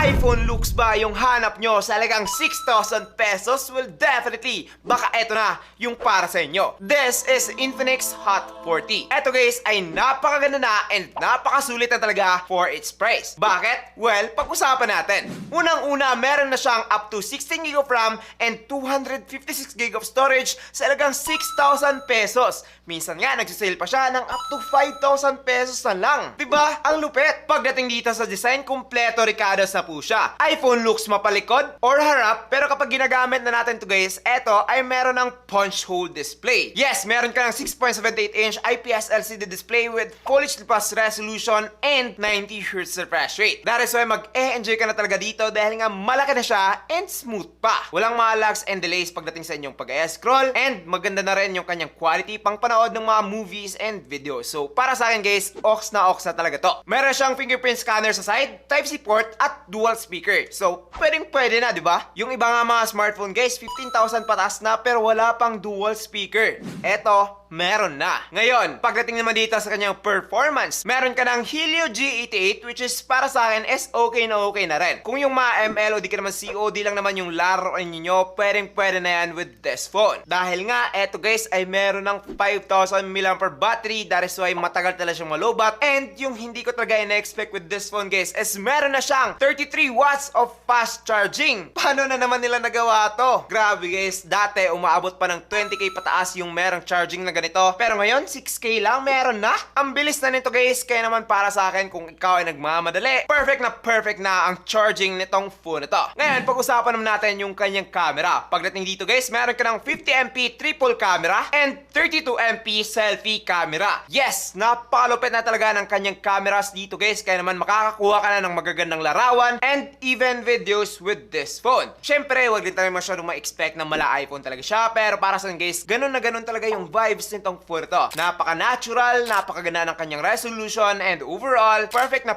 iPhone looks ba yung hanap nyo sa halagang 6,000 pesos? Well, definitely, baka eto na yung para sa inyo. This is Infinix Hot 40. Eto guys ay napakaganda na and napakasulit na talaga for its price. Bakit? Well, pag-usapan natin. Unang-una, meron na siyang up to 16GB of RAM and 256GB of storage sa halagang 6,000 pesos. Minsan nga, nagsisale pa siya ng up to 5,000 pesos na lang. Diba? Ang lupit. Pagdating dito sa design, kompleto Ricardos na po siya. iPhone looks mapalikod or harap, pero kapag ginagamit na natin to guys, eto ay meron ng punch hole display. Yes, meron ka ng 6.78-inch IPS LCD display with Full HD Plus resolution and 90Hz refresh rate. That is why mag-e-enjoy ka na talaga dito dahil nga malaki na siya and smooth pa. Walang mga lags and delays pagdating sa inyong pag-e-scroll, and maganda na rin yung kanyang quality pang panood ng mga movies and videos. So para sa akin guys, ox na talaga to. Meron siyang fingerprint scanner sa side, Type-C port at dual speaker. So pwede na, di ba? Yung iba nga mga smartphone guys, 15,000 pataas na pero wala pang dual speaker. Eto, meron na. Ngayon, pagdating naman dito sa kanyang performance, meron ka ng Helio G88 which is para sa akin is okay na rin. Kung yung mga ML o di ka naman COD lang naman yung laruan ninyo, pwede na yan with this phone. Dahil nga, eto guys ay meron ng 5,000 mAh battery. That is why matagal talaga siyang malobat. And yung hindi ko talaga ina-expect with this phone guys is meron na siyang 33 watts of fast charging. Paano na naman nila nagawa to? Grabe guys, dati umaabot pa ng 20k pataas yung merong charging na ganito. Pero ngayon, 6k lang meron na. Ang bilis na nito guys, kaya naman para sa akin kung ikaw ay nagmamadali, perfect na ang charging nitong phone nito. Ngayon, pag-usapan naman natin yung kanyang camera. Pagdating dito guys, meron ka ng 50MP triple camera and 32MP selfie camera. Yes, napakalupit na talaga ng kanyang cameras dito guys, kaya naman makakakuha ka na ng magagandang larawan and even videos with this phone. Syempre, wag din tayo masyadong ma-expect na mala iPhone talaga siya, pero para sa guys, ganun na ganun talaga yung vibes nitong phone to. Napaka-natural, napakaganda ng kanyang resolution, and overall, perfect na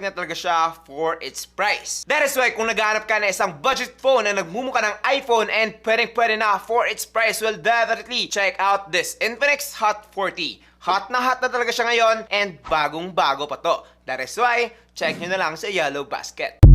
talaga siya for its price. That is why kung naghahanap ka na isang budget phone na nagmumukha ng iPhone and pwede na for its price, well, definitely check out this Infinix Hot 40. Hot na talaga siya ngayon and bagong-bago pa to. That is why, check nyo na lang sa Yellow Basket.